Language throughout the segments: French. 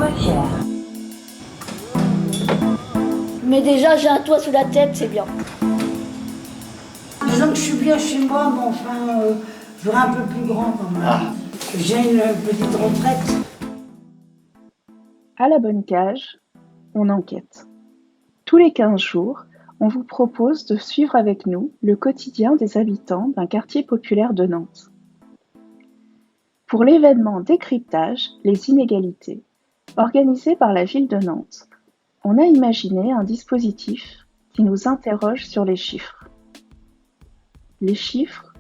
moins cher. Mais déjà, j'ai un toit sous la tête, c'est bien. Disons que je suis bien chez moi, mais enfin, je voudrais un peu plus grand quand même. Ah. J'ai une petite retraite. À la bonne cage, on enquête. Tous les 15 jours, on vous propose de suivre avec nous le quotidien des habitants d'un quartier populaire de Nantes. Pour l'événement Décryptage, les inégalités, organisé par la ville de Nantes, on a imaginé un dispositif qui nous interroge sur les chiffres. Les chiffres,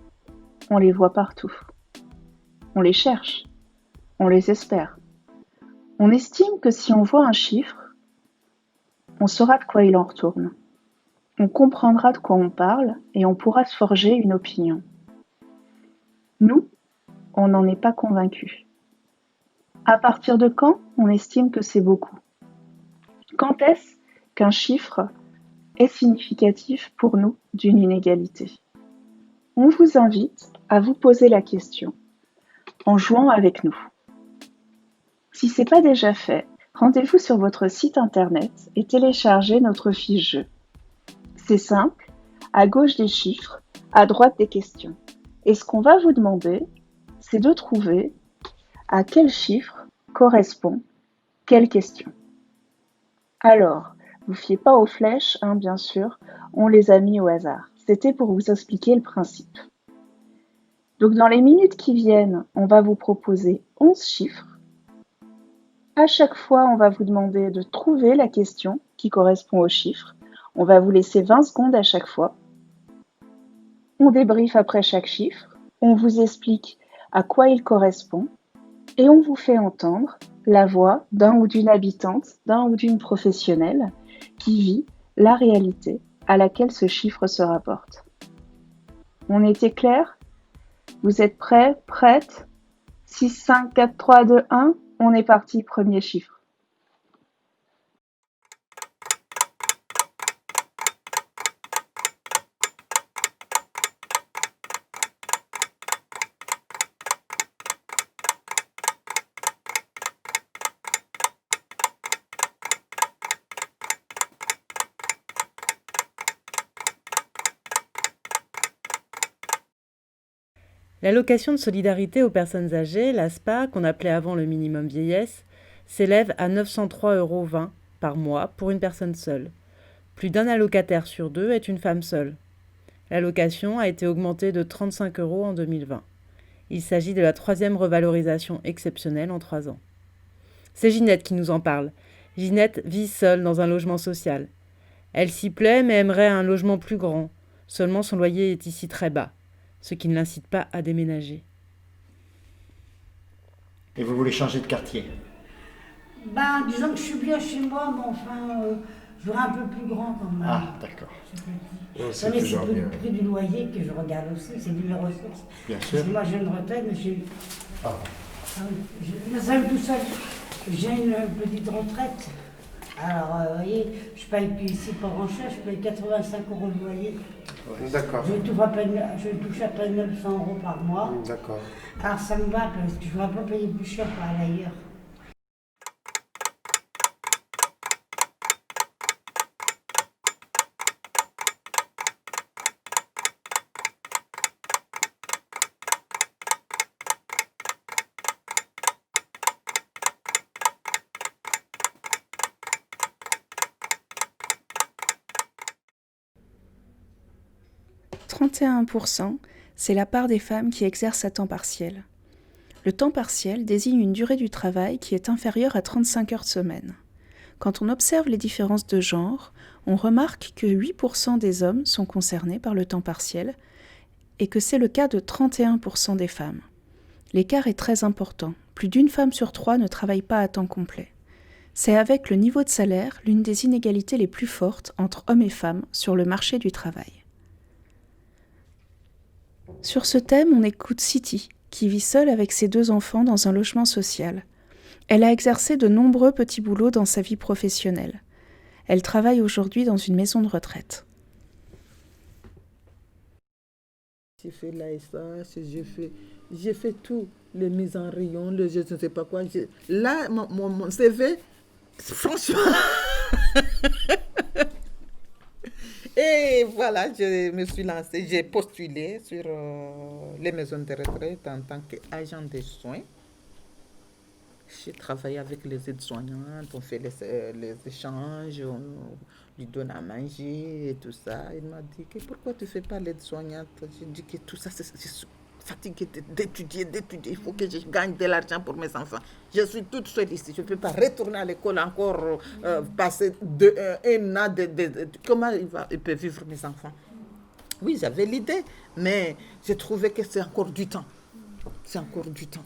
on les voit partout. On les cherche, on les espère. On estime que si on voit un chiffre, on saura de quoi il en retourne. On comprendra de quoi on parle et on pourra se forger une opinion. Nous, on n'en est pas convaincus. À partir de quand on estime que c'est beaucoup? Quand est-ce qu'un chiffre est significatif pour nous d'une inégalité? On vous invite à vous poser la question en jouant avec nous. Si ce n'est pas déjà fait, rendez-vous sur votre site internet et téléchargez notre fiche jeu. C'est simple, à gauche des chiffres, à droite des questions. Et ce qu'on va vous demander, c'est de trouver à quel chiffre correspond quelle question. Alors, vous fiez pas aux flèches, bien sûr, on les a mis au hasard. C'était pour vous expliquer le principe. Donc dans les minutes qui viennent, on va vous proposer 11 chiffres. À chaque fois, on va vous demander de trouver la question qui correspond au chiffre. On va vous laisser 20 secondes à chaque fois. On débriefe après chaque chiffre. On vous explique à quoi il correspond. Et on vous fait entendre la voix d'un ou d'une habitante, d'un ou d'une professionnelle qui vit la réalité à laquelle ce chiffre se rapporte. On était clair? Vous êtes prêts? Prêtes? 6, 5, 4, 3, 2, 1, on est parti, premier chiffre. L'allocation de solidarité aux personnes âgées, l'ASPA, qu'on appelait avant le minimum vieillesse, s'élève à 903,20 € par mois pour une personne seule. Plus d'un allocataire sur deux est une femme seule. L'allocation a été augmentée de 35 € en 2020. Il s'agit de la 3e revalorisation exceptionnelle en 3 ans. C'est Ginette qui nous en parle. Ginette vit seule dans un logement social. Elle s'y plaît mais aimerait un logement plus grand. Seulement son loyer est ici très bas, ce qui ne l'incite pas à déménager. Et vous voulez changer de quartier? Ben, disons que je suis bien chez moi, mais enfin, je voudrais un peu plus grand quand même. Ah, d'accord. C'est le prix du loyer que je regarde aussi, c'est du mes ressources. Bien sûr. Parce que moi j'ai une retraite, mais j'ai... Ah. Tout seul, j'ai une petite retraite. Alors, vous voyez, je paye plus ici pas grand cher, je paye 85 € de loyer. Ouais. D'accord. Je touche à peine 900 € par mois. D'accord. Alors ça me va parce que je ne vais pas payer plus cher pour aller ailleurs. « 31%, c'est la part des femmes qui exercent à temps partiel. Le temps partiel désigne une durée du travail qui est inférieure à 35 heures semaine. Quand on observe les différences de genre, on remarque que 8% des hommes sont concernés par le temps partiel et que c'est le cas de 31% des femmes. L'écart est très important. Plus d'une femme sur 3 ne travaille pas à temps complet. C'est avec le niveau de salaire l'une des inégalités les plus fortes entre hommes et femmes sur le marché du travail. Sur ce thème, on écoute Siti, qui vit seule avec ses 2 enfants dans un logement social. Elle a exercé de nombreux petits boulots dans sa vie professionnelle. Elle travaille aujourd'hui dans une maison de retraite. J'ai fait de la SAS, j'ai fait tout. les mises en rayon, je ne sais pas quoi. Là, mon CV, franchement... Et voilà, je me suis lancée, j'ai postulé sur les maisons de retraite en tant qu'agent de soins. J'ai travaillé avec les aides-soignantes, on fait les échanges, on lui donne à manger et tout ça. Il m'a dit, pourquoi tu ne fais pas l'aide-soignante? J'ai dit que tout ça, c'est fatigué d'étudier, il faut que je gagne de l'argent pour mes enfants. Je suis toute seule ici, je ne peux pas retourner à l'école encore, passer un an comment ils peuvent vivre mes enfants? Oui, j'avais l'idée, mais j'ai trouvé que c'est encore du temps. C'est encore du temps.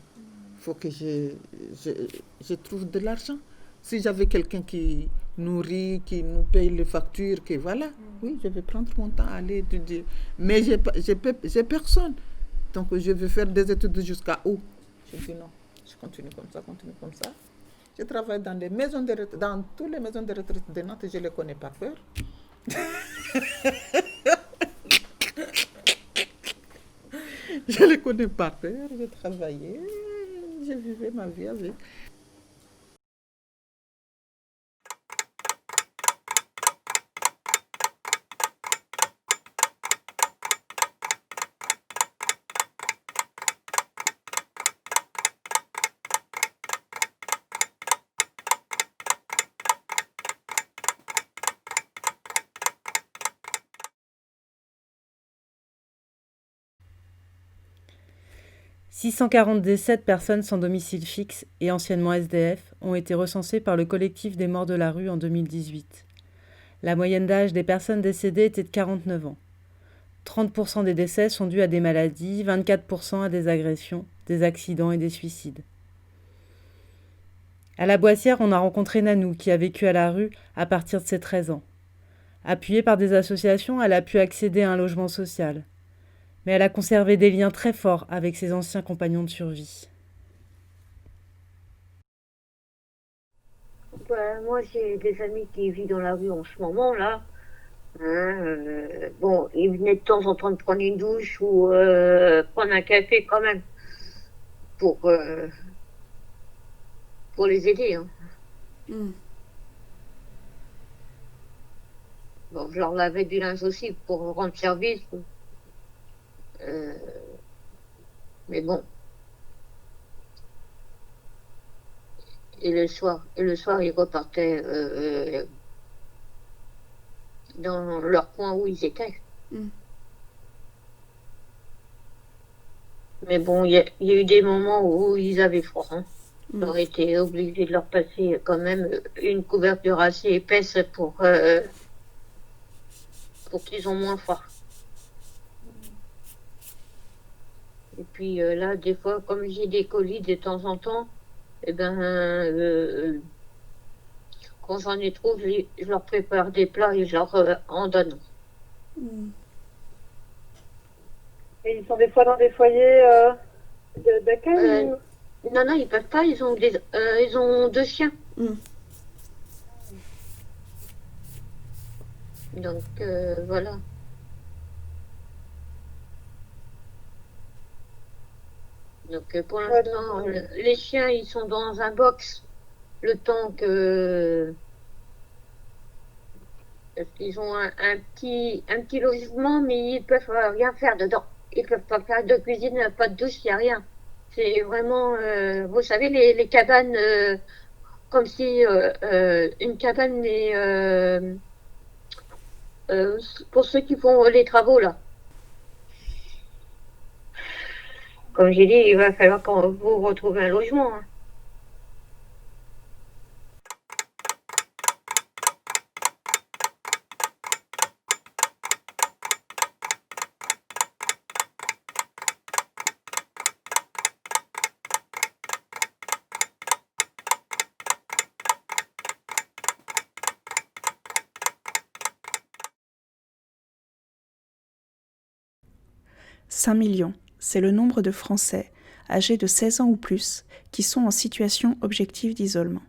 Il faut que je trouve de l'argent. Si j'avais quelqu'un qui nourrit, qui nous paye les factures, que voilà, oui, je vais prendre mon temps à aller étudier. Mais j'ai personne. Donc, je vais faire des études jusqu'à où? Je dis non, je continue comme ça. Je travaille dans les maisons de retraite, dans toutes les maisons de retraite de Nantes, je les connais par cœur. Je les connais par cœur, je travaillais, je vivais ma vie avec. « 647 personnes sans domicile fixe et anciennement SDF ont été recensées par le collectif des morts de la rue en 2018. La moyenne d'âge des personnes décédées était de 49 ans. 30% des décès sont dus à des maladies, 24% à des agressions, des accidents et des suicides. À la Boissière, on a rencontré Nanou qui a vécu à la rue à partir de ses 13 ans. Appuyée par des associations, elle a pu accéder à un logement social. Mais elle a conservé des liens très forts avec ses anciens compagnons de survie. Moi, j'ai des amis qui vivent dans la rue en ce moment, là. Bon, ils venaient de temps en temps de prendre une douche ou prendre un café quand même pour les aider. Hein. Bon, je leur lavais du linge aussi pour rendre service. Mais bon. Et le soir, ils repartaient dans leur coin où ils étaient. Mais bon, il y a eu des moments où ils avaient froid. Hein. J'aurais été obligée de leur passer quand même une couverture assez épaisse pour qu'ils ont moins froid. Et puis là, des fois, comme j'ai des colis de temps en temps, eh ben, quand j'en ai trop, je leur prépare des plats et je leur en donne. Et ils sont des fois dans des foyers d'accueil Non, ils peuvent pas, ils ont 2 chiens. Donc, voilà. Donc, pour l'instant, les chiens, ils sont dans un box le temps que... Parce qu'ils ont un petit logement, mais ils peuvent rien faire dedans. Ils peuvent pas faire de cuisine, pas de douche, il n'y a rien. C'est vraiment, vous savez, les cabanes, comme si une cabane, mais pour ceux qui font les travaux, là. Comme j'ai dit, il va falloir qu'on vous retrouve un logement. Hein. « 5 millions, c'est le nombre de Français âgés de 16 ans ou plus qui sont en situation objective d'isolement.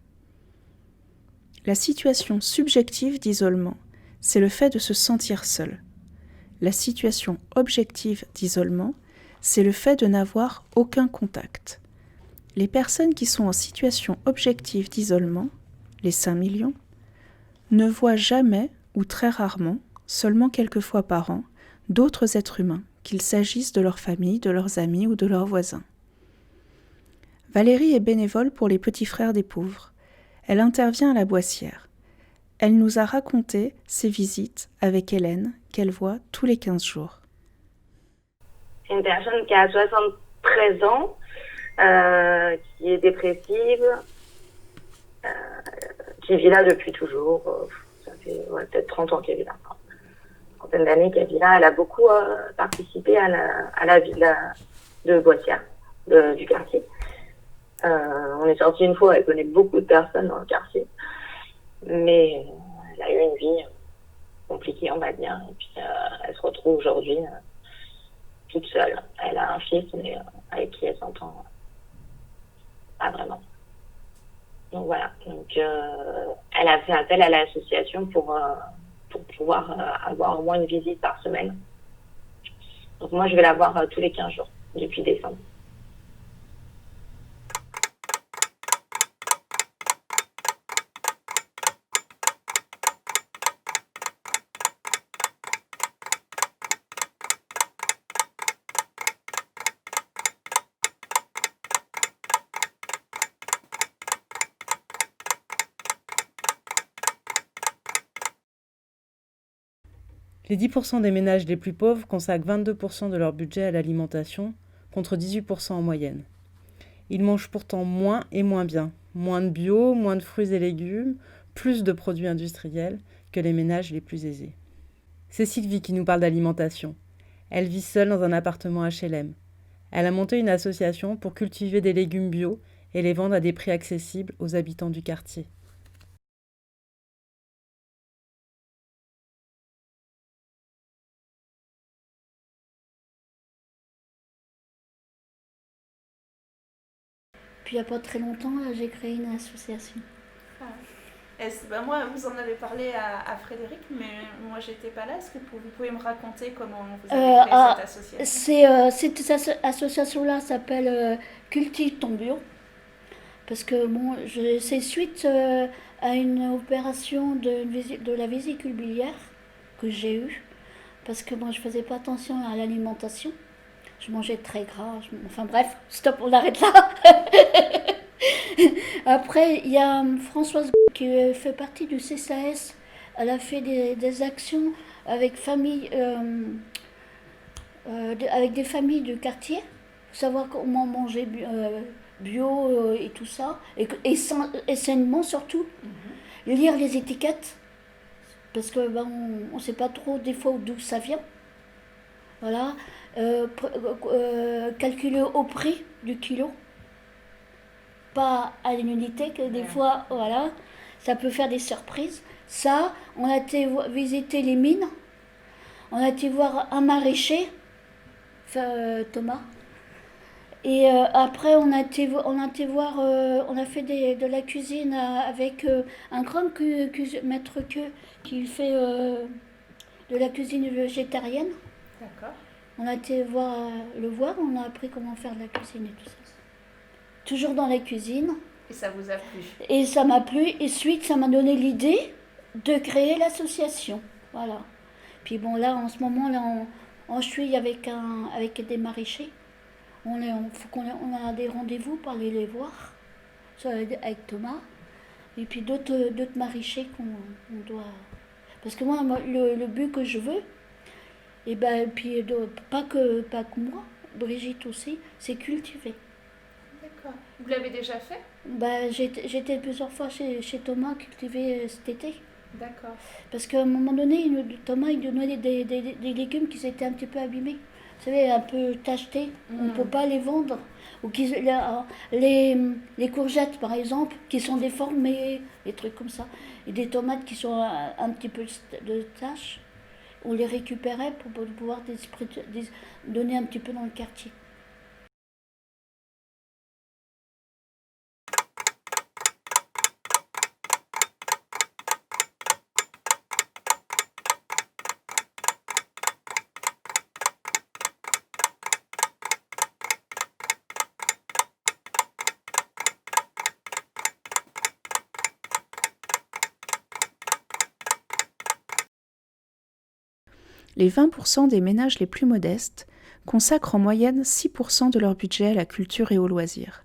La situation subjective d'isolement, c'est le fait de se sentir seul. La situation objective d'isolement, c'est le fait de n'avoir aucun contact. les personnes qui sont en situation objective d'isolement, les 5 millions, ne voient jamais, ou très rarement, seulement quelques fois par an, d'autres êtres humains, qu'il s'agisse de leur famille, de leurs amis ou de leurs voisins. Valérie est bénévole pour les petits frères des pauvres. Elle intervient à la Boissière. Elle nous a raconté ses visites avec Hélène, qu'elle voit tous les 15 jours. C'est une personne qui a 73 ans, qui est dépressive, qui vit là depuis toujours. Ça fait peut-être 30 ans qu'elle vit là. Une trentaine d'années qu'elle vit là. Elle a beaucoup participé à la vie de Boissière, du quartier. On est sorti une fois, elle connaît beaucoup de personnes dans le quartier. Mais elle a eu une vie compliquée, on va dire. Et puis elle se retrouve aujourd'hui toute seule. Elle a un fils, mais avec qui elle s'entend pas vraiment. Donc voilà. Donc elle a fait appel à l'association pour pouvoir avoir au moins une visite par semaine. Donc moi, je vais la voir tous les 15 jours, depuis décembre. Les 10% des ménages les plus pauvres consacrent 22% de leur budget à l'alimentation, contre 18% en moyenne. Ils mangent pourtant moins et moins bien, moins de bio, moins de fruits et légumes, plus de produits industriels que les ménages les plus aisés. C'est Sylvie qui nous parle d'alimentation. Elle vit seule dans un appartement HLM. Elle a monté une association pour cultiver des légumes bio et les vendre à des prix accessibles aux habitants du quartier. Puis il n'y a pas très longtemps, j'ai créé une association. Moi, vous en avez parlé à Frédéric, mais moi, j'étais pas là. Est-ce que vous pouvez me raconter comment vous avez créé cette association? Cette association-là s'appelle Cultive ton bio. Parce que bon, c'est suite à une opération de la vésicule biliaire que j'ai eue. Parce que moi, je faisais pas attention à l'alimentation. Je mangeais très gras. Enfin bref, stop, on arrête là. Après, il y a Françoise qui fait partie du CCAS. Elle a fait des actions avec avec des familles du quartier, pour savoir comment manger bio et tout ça, et sainement surtout. Lire les étiquettes, parce que on ne sait pas trop des fois d'où ça vient. Voilà. Calculer au prix du kilo, pas à l'unité, que des fois, voilà, ça peut faire des surprises. Ça, on a été visiter les mines, on a été voir un maraîcher, Thomas, et après on a fait de la cuisine avec un grand maître qui fait de la cuisine végétarienne. D'accord. On a été le voir, on a appris comment faire de la cuisine et tout ça. Toujours dans la cuisine. Et ça vous a plu? Et ça m'a plu. Et suite, ça m'a donné l'idée de créer l'association. Voilà. Puis bon, là, en ce moment, là, on suit avec des maraîchers. On a des rendez-vous pour aller les voir avec Thomas. Et puis d'autres maraîchers qu'on doit... Parce que moi le but que je veux, et puis pas que moi, Brigitte aussi, c'est cultiver. D'accord. Vous l'avez déjà fait? J'étais plusieurs fois chez Thomas cultiver cet été. D'accord. Parce qu'à un moment donné, Thomas il donnait des légumes qui s'étaient un petit peu abîmés. Vous savez, un peu tachetés. On ne peut pas les vendre. Ou les courgettes, par exemple, qui sont déformées, des trucs comme ça. Et des tomates qui sont un petit peu de taches. On les récupérait pour pouvoir donner un petit peu dans le quartier. les 20% des ménages les plus modestes consacrent en moyenne 6% de leur budget à la culture et aux loisirs,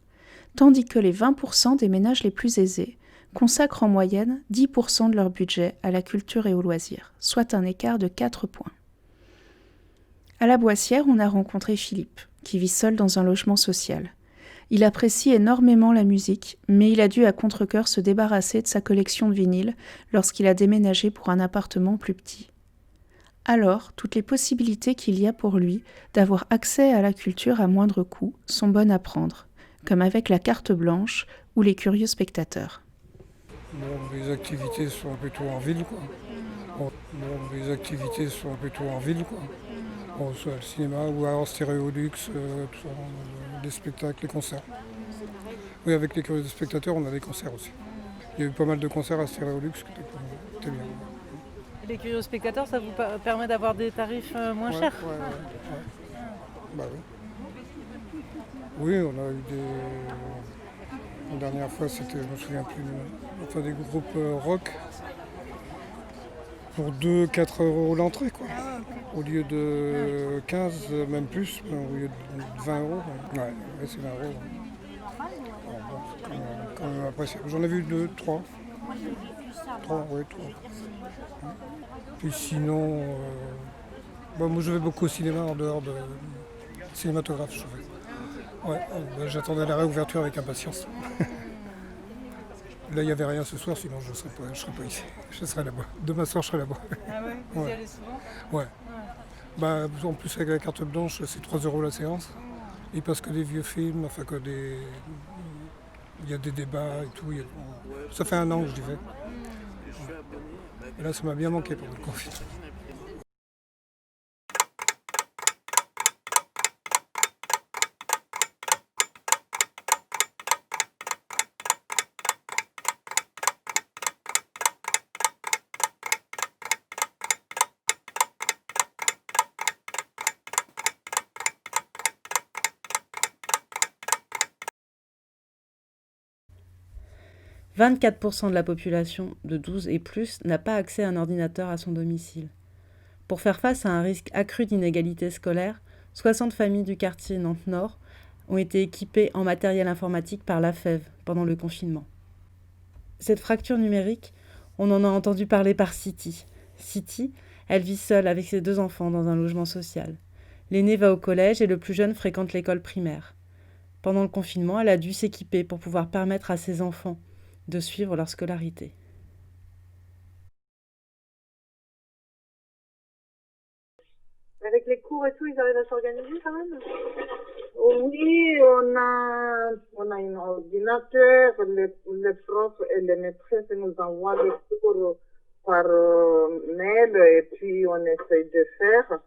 tandis que les 20% des ménages les plus aisés consacrent en moyenne 10% de leur budget à la culture et aux loisirs, soit un écart de 4 points. À la Boissière, on a rencontré Philippe, qui vit seul dans un logement social. Il apprécie énormément la musique, mais il a dû à contre-cœur se débarrasser de sa collection de vinyles lorsqu'il a déménagé pour un appartement plus petit. Alors, toutes les possibilités qu'il y a pour lui d'avoir accès à la culture à moindre coût sont bonnes à prendre, comme avec la carte blanche ou les curieux spectateurs. Bon, les activités sont plutôt en ville, quoi. Bon, les activités sont plutôt en ville, quoi. Bon, soit le cinéma ou alors Stéréolux, les spectacles, les concerts. Oui, avec les curieux spectateurs, on a des concerts aussi. Il y a eu pas mal de concerts à Stéréolux qui étaient bien. Les curieux spectateurs, ça vous permet d'avoir des tarifs moins chers? Ouais. Bah oui. Oui, on a eu des... La dernière fois, c'était, je me souviens plus, enfin des groupes rock pour 2-4 euros l'entrée, quoi. Au lieu de 15, même plus, au lieu de 20 euros. Ouais, c'est 20 euros. Alors bon, c'est quand même appréciable. J'en ai vu 2, 3. 3. Puis sinon, moi je vais beaucoup au cinéma en dehors de cinématographe, je fais. Ouais, j'attendais la réouverture avec impatience. Là, il n'y avait rien ce soir, sinon je ne serais pas ici. Je serais là-bas. Demain soir, je serai là-bas. Ah ouais, vous y allez souvent? Ouais. Bah, en plus, avec la carte blanche, c'est 3 euros la séance. Et parce que des vieux films, enfin que des... Il y a des débats et tout. Ça fait 1 an que je vivais. Et là, ça m'a bien manqué pendant le confinement. « 24% de la population de 12 et plus n'a pas accès à un ordinateur à son domicile. Pour faire face à un risque accru d'inégalité scolaire, 60 familles du quartier Nantes-Nord ont été équipées en matériel informatique par l'AFEV pendant le confinement. Cette fracture numérique, on en a entendu parler par Siti. Siti, elle vit seule avec ses 2 enfants dans un logement social. L'aîné va au collège et le plus jeune fréquente l'école primaire. Pendant le confinement, elle a dû s'équiper pour pouvoir permettre à ses enfants de suivre leur scolarité. Avec les cours et tout, ils arrivent à s'organiser quand même? Oui, on a un ordinateur, les profs et les maîtresses nous envoient les cours par mail et puis on essaye de faire.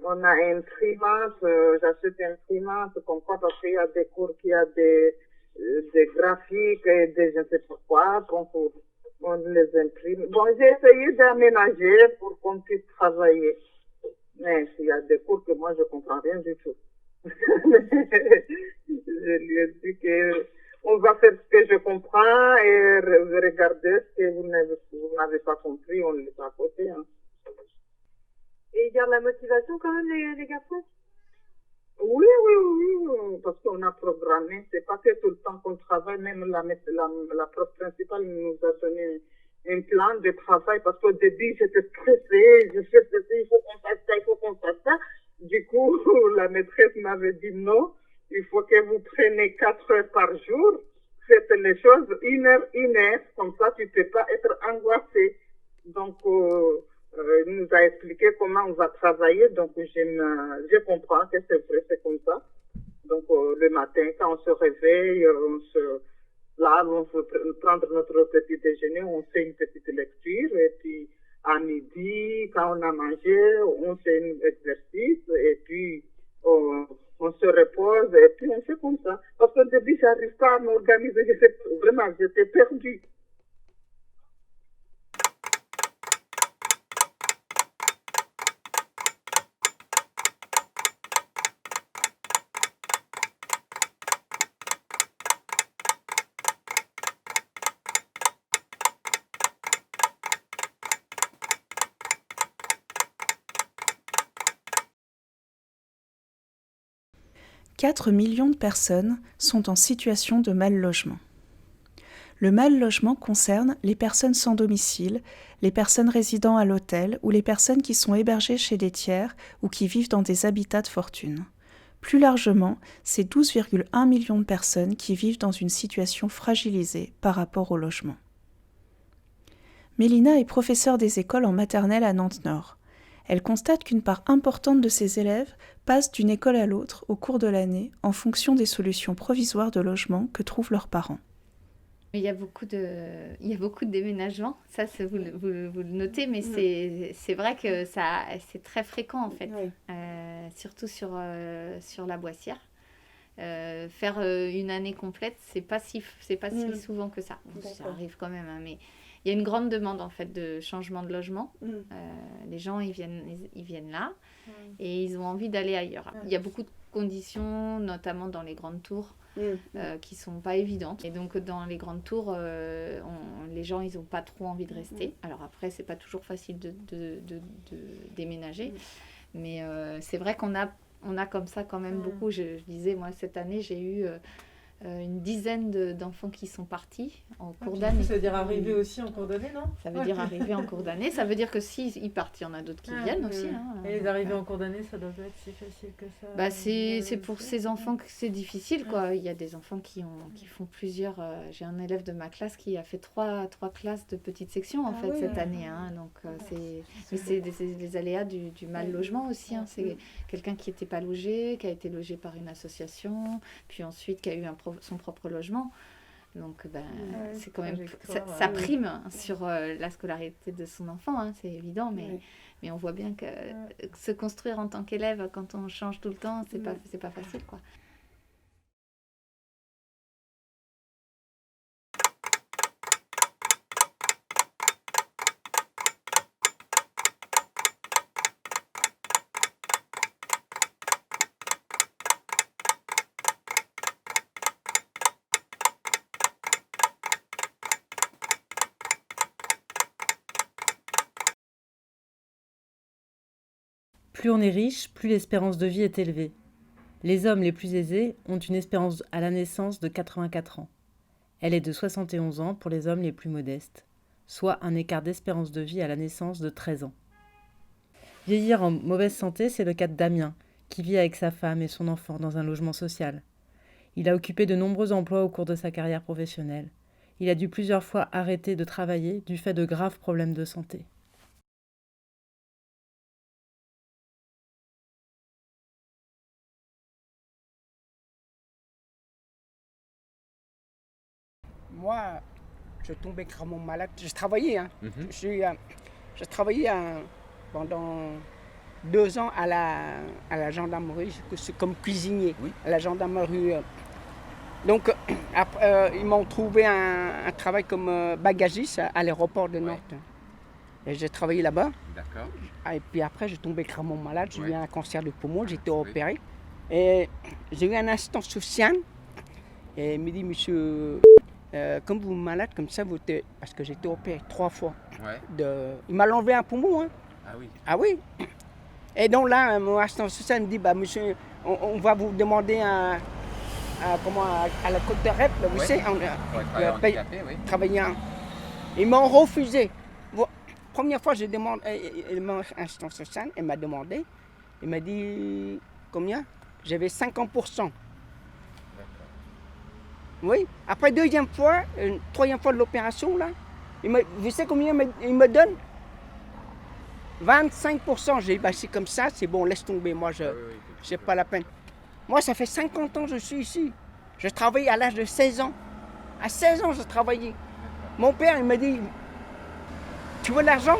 On a une imprimante, j'achète une imprimante comme quoi parce qu'il y a des cours qui a des graphiques et des je ne sais pas quoi, donc on les imprime. Bon, j'ai essayé d'aménager pour qu'on puisse travailler. Mais il y a des cours que moi je comprends rien du tout. Je lui ai dit que on va faire ce que je comprends et regarder ce que vous n'avez pas compris, on le laisse à côté. Hein. Et ils gardent la motivation quand même les garçons? Oui, parce qu'on a programmé, c'est pas que tout le temps qu'on travaille, même la prof principale nous a donné un plan de travail parce qu'au début j'étais stressée, je fais ceci, il faut qu'on fasse ça. Du coup, la maîtresse m'avait dit non, il faut que vous preniez 4 heures par jour, faites les choses 1 heure, comme ça tu ne peux pas être angoissé. Donc, il nous a expliqué comment on va travailler, donc je comprends que c'est vrai, c'est comme ça. Donc, le matin, quand on se réveille, on veut prendre notre petit déjeuner, on fait une petite lecture, et puis à midi, quand on a mangé, on fait un exercice, et puis on se repose, et puis on fait comme ça. Parce qu'au début, je n'arrive pas à m'organiser, j'étais perdue. 4 millions de personnes sont en situation de mal-logement. Le mal-logement concerne les personnes sans domicile, les personnes résidant à l'hôtel ou les personnes qui sont hébergées chez des tiers ou qui vivent dans des habitats de fortune. Plus largement, c'est 12,1 millions de personnes qui vivent dans une situation fragilisée par rapport au logement. Mélina est professeure des écoles en maternelle à Nantes-Nord. Elle constate qu'une part importante de ses élèves passe d'une école à l'autre au cours de l'année en fonction des solutions provisoires de logement que trouvent leurs parents. Il y a beaucoup de déménagements, ça vous le notez, mais c'est vrai que c'est très fréquent en fait, surtout sur la Boissière. Faire une année complète, c'est pas si souvent que ça. Bon, ça arrive quand même, hein, mais il y a une grande demande en fait de changement de logement. Les gens ils viennent là et ils ont envie d'aller ailleurs. Il y a beaucoup de conditions, notamment dans les grandes tours, qui sont pas évidentes. Et donc dans les grandes tours, les gens ils ont pas trop envie de rester. Alors après c'est pas toujours facile de déménager, mais c'est vrai qu'on a comme ça quand même beaucoup. Je disais moi cette année j'ai eu une dizaine d'enfants qui sont partis en cours d'année. Ça veut dire arriver aussi en cours d'année, non? Ça veut dire arriver en cours d'année. Ça veut dire que s'ils partent, il y en a d'autres qui viennent aussi. Hein. Et les arrivées en cours d'année, ça doit pas être si facile que ça. Bah c'est pour ces enfants que c'est difficile, quoi. Il y a des enfants qui font plusieurs... j'ai un élève de ma classe qui a fait trois classes de petites sections, en fait, cette année. Hein. Donc, c'est les aléas du mal logement aussi. Hein. C'est quelqu'un qui n'était pas logé, qui a été logé par une association, puis ensuite qui a eu son propre logement. Donc, c'est quand même... Ça prime sur la scolarité de son enfant, hein, c'est évident, mais on voit bien que se construire en tant qu'élève, quand on change tout le temps, c'est pas facile, quoi. Plus on est riche, plus l'espérance de vie est élevée. Les hommes les plus aisés ont une espérance à la naissance de 84 ans. Elle est de 71 ans pour les hommes les plus modestes, soit un écart d'espérance de vie à la naissance de 13 ans. Vieillir en mauvaise santé, c'est le cas de Damien, qui vit avec sa femme et son enfant dans un logement social. Il a occupé de nombreux emplois au cours de sa carrière professionnelle. Il a dû plusieurs fois arrêter de travailler du fait de graves problèmes de santé. Moi, je tombais gravement malade. J'ai travaillé, hein. J'ai travaillé pendant 2 ans à la gendarmerie, comme cuisinier, à la gendarmerie. Donc, après, ils m'ont trouvé un travail comme bagagiste à l'aéroport de Nantes. Et j'ai travaillé là-bas. D'accord. Et puis après, j'ai tombé gravement malade. J'ai eu un cancer de poumon, j'ai été opéré. Et j'ai eu un assistant social. Et il me dit, monsieur... comme vous êtes malade comme ça, parce que j'ai été opéré 3 fois. Il m'a enlevé un poumon. Hein. Ah oui. Ah oui. Et donc là, mon assistant social me dit, bah, monsieur, on va vous demander à la côte de REP, vous savez, travailler. Ils m'ont refusé. Bon, première fois, je demande, mon assistant social, il m'a demandé, il m'a dit combien? J'avais 50%. Oui. Après deuxième fois, troisième fois de l'opération, là, vous savez combien il me donne? 25%. J'ai dit, bah, c'est comme ça, c'est bon, laisse tomber. Moi, c'est pas la peine. Moi, ça fait 50 ans que je suis ici. Je travaille à l'âge de 16 ans. À 16 ans, je travaillais. Mon père, il m'a dit, tu veux de l'argent?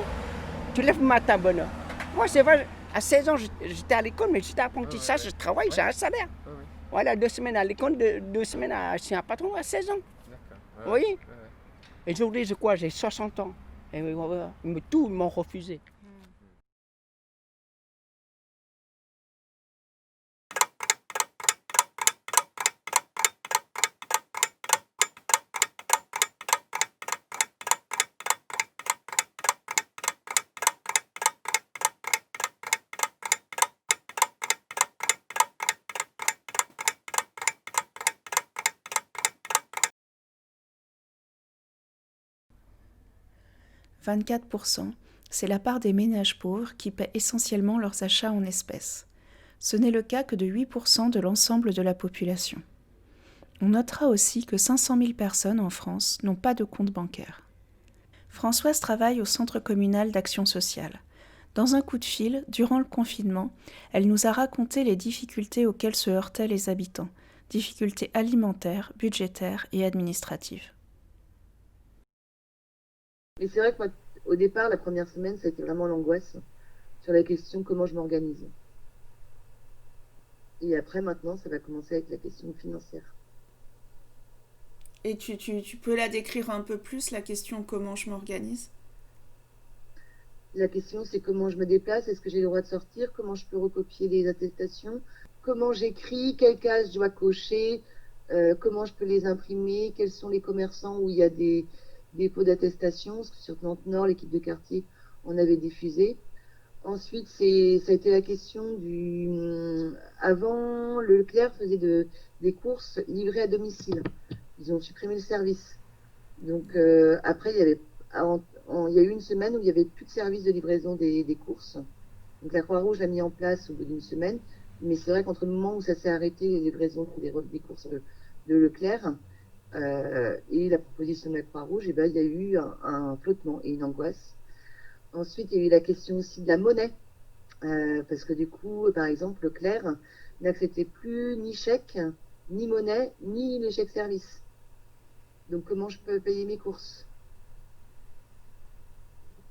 Tu lèves ma table, bonheur. Moi, c'est vrai, à 16 ans, j'étais à l'école, mais j'étais apprentissage, je travaille, j'ai un salaire. Voilà, 2 semaines à l'école, 2 semaines chez un patron à 16 ans. Oui. Et aujourd'hui, j'ai 60 ans. Et ils m'ont refusé. 24%, c'est la part des ménages pauvres qui paient essentiellement leurs achats en espèces. Ce n'est le cas que de 8% de l'ensemble de la population. On notera aussi que 500 000 personnes en France n'ont pas de compte bancaire. Françoise travaille au Centre communal d'action sociale. Dans un coup de fil, durant le confinement, elle nous a raconté les difficultés auxquelles se heurtaient les habitants, difficultés alimentaires, budgétaires et administratives. Et c'est vrai que moi, au départ, la première semaine, ça a été vraiment l'angoisse sur la question comment je m'organise. Et après, maintenant, ça va commencer avec la question financière. Et tu peux la décrire un peu plus, la question comment je m'organise? La question, c'est comment je me déplace, est-ce que j'ai le droit de sortir, comment je peux recopier les attestations, comment j'écris, quelles cases je dois cocher, comment je peux les imprimer, quels sont les commerçants où il y a des dépôts d'attestation, parce que sur Nantes Nord, l'équipe de quartier, on avait diffusé. Ensuite, ça a été la question avant, le Leclerc faisait des courses livrées à domicile. Ils ont supprimé le service. Donc après, il y a eu une semaine où il n'y avait plus de service de livraison des courses. Donc la Croix-Rouge l'a mis en place au bout d'une semaine. Mais c'est vrai qu'entre le moment où ça s'est arrêté, les livraisons des courses de Leclerc et la proposition de la Croix-Rouge, il y a eu un flottement et une angoisse. Ensuite, il y a eu la question aussi de la monnaie. Parce que du coup, par exemple, Leclerc n'acceptait plus ni chèque, ni monnaie, ni les chèques service. Donc comment je peux payer mes courses?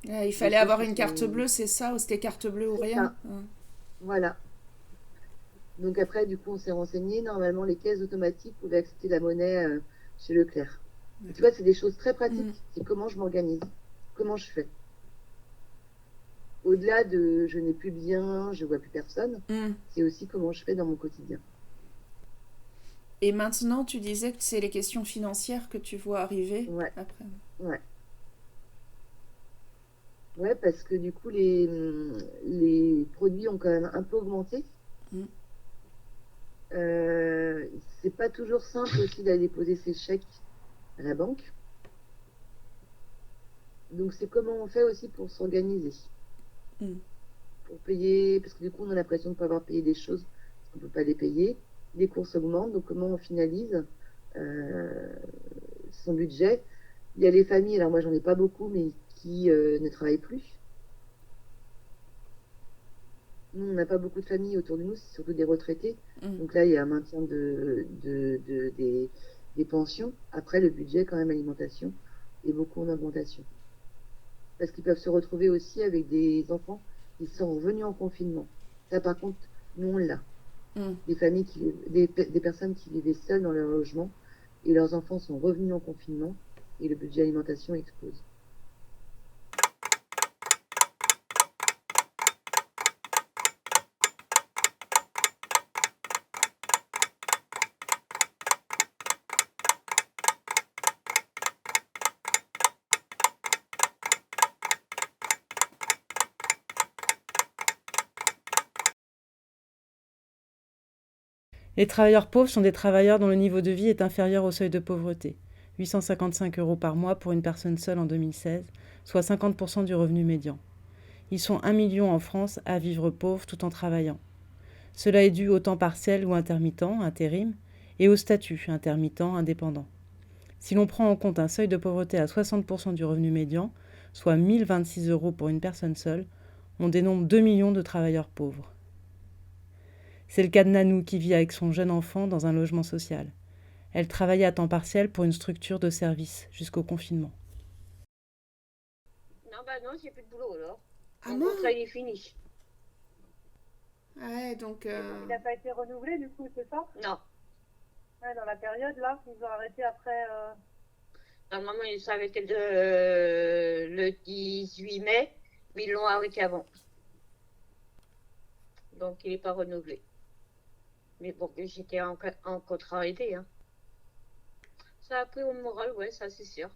Il fallait avoir une carte bleue, c'est ça? Ou c'était carte bleue ou rien? Voilà. Donc après, du coup, on s'est renseigné. Normalement, les caisses automatiques pouvaient accepter la monnaie chez Leclerc. Tu vois, c'est des choses très pratiques. C'est comment je m'organise, comment je fais. Au-delà de je n'ai plus bien, je vois plus personne, c'est aussi comment je fais dans mon quotidien. Et maintenant, tu disais que c'est les questions financières que tu vois arriver après. Ouais, parce que du coup, les produits ont quand même un peu augmenté. C'est pas toujours simple aussi d'aller déposer ses chèques à la banque. Donc c'est comment on fait aussi pour s'organiser. Pour payer, parce que du coup on a l'impression de ne pas avoir payé des choses, parce qu'on ne peut pas les payer. Les courses augmentent, donc comment on finalise son budget. Il y a les familles, alors moi j'en ai pas beaucoup, mais qui ne travaillent plus. Nous, on n'a pas beaucoup de familles autour de nous, c'est surtout des retraités. Donc là, il y a un maintien des pensions. Après, le budget, quand même, alimentation, est beaucoup en augmentation. Parce qu'ils peuvent se retrouver aussi avec des enfants qui sont revenus en confinement. Ça, par contre, nous, on l'a. Des familles, des personnes qui vivaient seules dans leur logement et leurs enfants sont revenus en confinement et le budget alimentation explose. Les travailleurs pauvres sont des travailleurs dont le niveau de vie est inférieur au seuil de pauvreté, 855 € par mois pour une personne seule en 2016, soit 50% du revenu médian. Ils sont 1 million en France à vivre pauvres tout en travaillant. Cela est dû au temps partiel ou intermittent, intérim, et au statut, intermittent, indépendant. Si l'on prend en compte un seuil de pauvreté à 60% du revenu médian, soit 1 026 € pour une personne seule, on dénombre 2 millions de travailleurs pauvres. C'est le cas de Nanou qui vit avec son jeune enfant dans un logement social. Elle travaillait à temps partiel pour une structure de service jusqu'au confinement. Non, j'ai plus de boulot alors. Ah mon contrat il est fini. Ouais, donc... Il n'a pas été renouvelé du coup, c'est ça? Non. Ouais, dans la période là, ils ont arrêté après... Normalement, ça avait été le 18 mai, mais ils l'ont arrêté avant. Donc, il n'est pas renouvelé. Mais bon, j'étais en contrat aidé. Hein. Ça a pris au moral, ouais, ça c'est sûr.